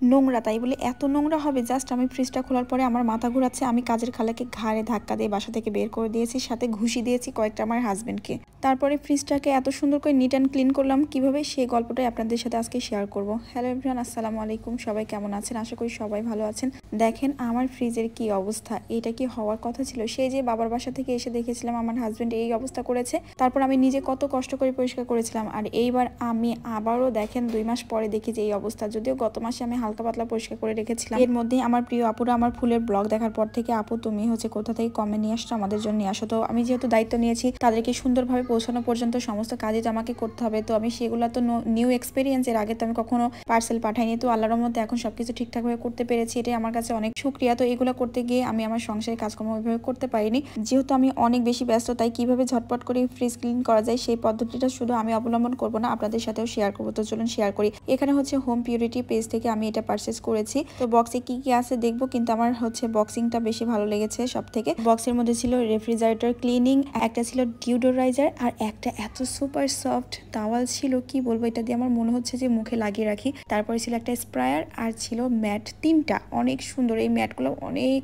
নোংরা, তাই বলে এত নোংরা হবে? জাস্ট আমি ফ্রিজটা খোলার পরে আমার মাথা ঘোরাচ্ছে। আমি কাজের খালাকে ঘাড়ে ধাক্কা দিয়ে বাসা থেকে বের করে দিয়েছি, সাথে ঘুষি দিয়েছি কয়েকটা আমার হাজবেন্ডকে। তারপরে ফ্রিজটাকে এত সুন্দর করে নিট অ্যান্ড ক্লিন করলাম কিভাবে, সেই গল্পটাই আপনাদের সাথে আজকে শেয়ার করব। হ্যালো এভরিওয়ান, আসসালামু আলাইকুম। সবাই কেমন আছেন? আশা করি সবাই ভালো আছেন। দেখেন আমার ফ্রিজের কি অবস্থা। এটা কি হওয়ার কথা ছিল? সেই যে বাবার বাসা থেকে এসে দেখেছিলাম আমার হাজবেন্ড এই অবস্থা করেছে, তারপর আমি নিজে কত কষ্ট করে পরিষ্কার করেছিলাম, আর এইবার আমি আবারও দেখেন 2 মাস পরে দেখি যে এই অবস্থা। যদিও গত মাসে আমি হালকা পাতলা পরিষ্কার করে রেখেছিলাম। এর মধ্যেই আমার প্রিয় আপুরা আমার ফুলের ব্লগ দেখার পর থেকে, আপু তুমি কোথা থেকে কমে নিয়ে আসছো, আমাদের জন্য নিয়ে আসো। তো আমি যেহেতু দায়িত্ব নিয়েছি তাদেরকে সুন্দরভাবে পৌঁছানো পর্যন্ত সমস্ত কাজই তো আমাকে করতে হবে। তো আমি সেগুলো তো নিউ এক্সপিরিয়েন্স, এর আগে তো আমি কখনো পার্সেল পাঠাইনি। তো আল্লাহর মধ্যে এখন সবকিছু ঠিকঠাক ভাবে করতে পেরেছি, এটাই আমার কাছে অনেক শুকরিয়া। তো এগুলো করতে গিয়ে আমি আমার সংসারের কাজকর্ম ওইভাবে করতে পারিনি, যেহেতু আমি অনেক বেশি ব্যস্ত। তাই কিভাবে ঝটপট করে ফ্রিজ ক্লিন করা যায় সেই পদ্ধতিটা শুধু আমি অবলম্বন করব না, আপনাদের সাথেও শেয়ার করবো। তো চলুন শেয়ার করি। এখানে হোম পিউরিটি পেজ থেকে আমি এটা পারচেস করেছি। তো বক্সে কি কি আছে দেখবো, কিন্তু আমার বক্সিংটা বেশি ভালো লেগেছে সব থেকে। বক্সের মধ্যে ছিল রেফ্রিজারেটর ক্লিনিং, একটা ছিল ডিওডোরাইজার, আর একটা এত সুপার সফট টাওয়াল ছিল, কি বলবো, এটা দিয়ে আমার মনে হচ্ছে যে মুখে লাগিয়ে রাখি। তারপরে ছিল একটা স্প্রায়ার, আর ছিল ম্যাট, তিনটা অনেক সুন্দর। এই ম্যাটগুলো অনেক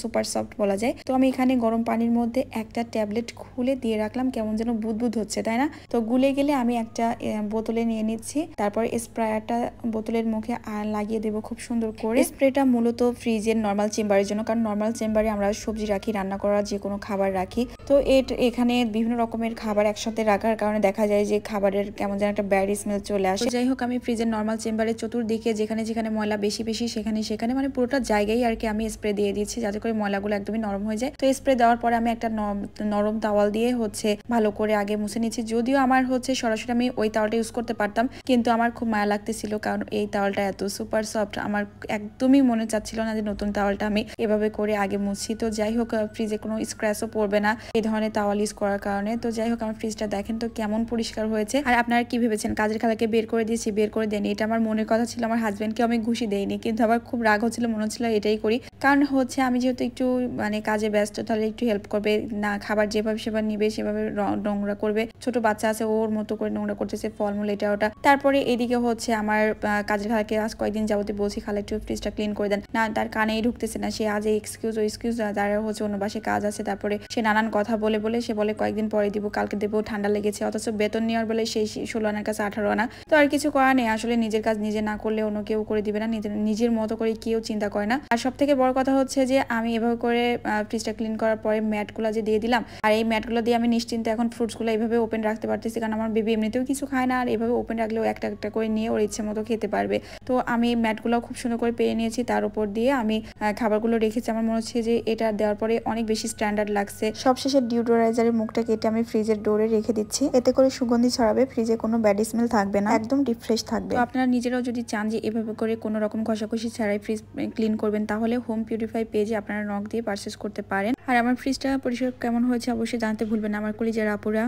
সুপার সফট বলা যায়। তো আমি এখানে গরম পানির মধ্যে একটা ট্যাবলেট খুলে দিয়ে রাখলাম, কেমন যেন বুদবুদ হচ্ছে, তাই না? তো গুলে গেলে আমি একটা বোতলে নিয়ে নিচ্ছি। তারপর স্প্রায়ারটা বোতলের মুখে লাগিয়ে দেবো খুব সুন্দর করে। স্প্রেটা মূলত ফ্রিজের নর্মাল চেম্বারের জন্য, কারণ নর্মাল চেম্বারে আমরা সবজি রাখি, রান্না করা যে কোনো খাবার রাখি। তো এখানে বিভিন্ন রকমের খাবার একসাথে রাখার কারণে দেখা যায় যে খাবারের কেমন যেন একটা ব্যাড স্মেল চলে আসে। যাই হোক, আমি ফ্রিজের নর্মাল চেম্বারের চতুর্দিকে যেখানে যেখানে ময়লা বেশি বেশি সেখানে পুরোটা জায়গায় আর কি আমি স্প্রে দিয়ে দিচ্ছি, যাতে করে ময়লাগুলো একদমই নরম হয়ে যায়। তো স্প্রে দেওয়ার পরে আমি একটা নরম তাওয়াল দিয়ে ভালো করে আগে মুছে নিচ্ছি। যদিও আমার সরাসরি আমি ওই তাওয়ালটা ইউজ করতে পারতাম, কিন্তু আমার খুব মায়া লাগতেছিল, কারণ এই তাওয়ালটা এত সুপার সফট, আমার একদমই মনে চাচ্ছিল না যে নতুন তাওয়ালটা আমি এভাবে করে আগে মুছি। তো যাই হোক, ফ্রিজে কোনো স্ক্র্যাচও পড়বে না এই ধরনের তাওয়াল ইউজ করার কারণে। তো যাই হোক, আমার ফ্রিজটা দেখেন তো কেমন পরিষ্কার হয়েছে। আর আপনারা কি ভেবেছেন কাজের খালাকে বের করে দিয়েছি? বের করে দেয়নি, এটা আমার মনের কথা ছিল। আমার হাজবেন্ডকে আমি ঘুষি দেইনি, কিন্তু আবার খুব রাগ হচ্ছিল, মনে হচ্ছিল এটাই করি। কারণ আমি যেহেতু একটু কাজে ব্যস্ত, তাহলে একটু হেল্প করবে না, খাবার যেভাবে সেভাবে নিবে সেভাবে নোংরা করবে। ছোট বাচ্চা আছে, ওর মতো করে নোংরা করতেছে, ফলমূল এটা ওটা। তারপরে এদিকে আমার কাজের খালাকে আজ কয়েকদিন যাবতে বলছি, খালা একটু ফ্রিজটা ক্লিন করে দেন, না তার কানেই ঢুকতেছে না। সে আজ এক্সকিউজ তার অন্য বাসে কাজ আছে। তারপরে সে নানান কথা বলে সে বলে কয়েকদিন পরে দিব, কালকে দেবো, ঠান্ডা লেগেছে। অথচ বেতন নেওয়ার বলে সেই 16 আনার কাছে 18 আনা। তো আর কিছু করার নেই, আসলে নিজের কাজ নিজে না করলে অন্য কেউ করে দিবে না, নিজের মতো করে কেউ চিন্তা করে না। আর সব থেকে বড় কথা যে আমি এভাবে করে ফ্রিজটা ক্লিন করার পরে ম্যাটগুলো যে দিয়ে দিলাম, আর এই ম্যাটগুলো দিয়ে আমি নিশ্চিন্তে এখন ফ্রুটসগুলো এইভাবে ওপেন রাখতে পারতেছি, কারণ আমার বেবি এমনিতেও কিছু খায় না, আর এভাবে ওপেন রাখলেও একটা একটা করে নিয়ে ওর ইচ্ছে মতো খেতে পারবে। তো আমি ম্যাটগুলো খুব সুন্দর করে পেয়ে নিয়েছি, তার উপর দিয়ে আমি খাবারগুলো রেখেছি। আমার মনে হচ্ছে যে এটা দেওয়ার পরে অনেক বেশি স্ট্যান্ডার্ড লাগছে। সবশেষে ডিওডোরাইজারের মুখটা কেটে আমি ফ্রিজের ডোরে রেখে দিচ্ছি, এতে করে সুগন্ধি ছড়াবে, ফ্রিজে কোনো ব্যাড স্মেল থাকবে না, একদম ডিপ ফ্রেশ থাকবে। তো আপনারা নিজেরাও যদি চান যে এভাবে করে কোনো রকম ঘষাঘষি ছাড়াই ফ্রিজ ক্লিন করবেন, তাহলে হোম পিউরিফাই পেজে আপনারা নক দিয়ে পারচেস করতে পারেন। আর আমার ফ্রিজটা পরিষ্কার কেমন হয়েছে অবশ্যই জানতে ভুলবেন না আমার কলিজার আপুরা।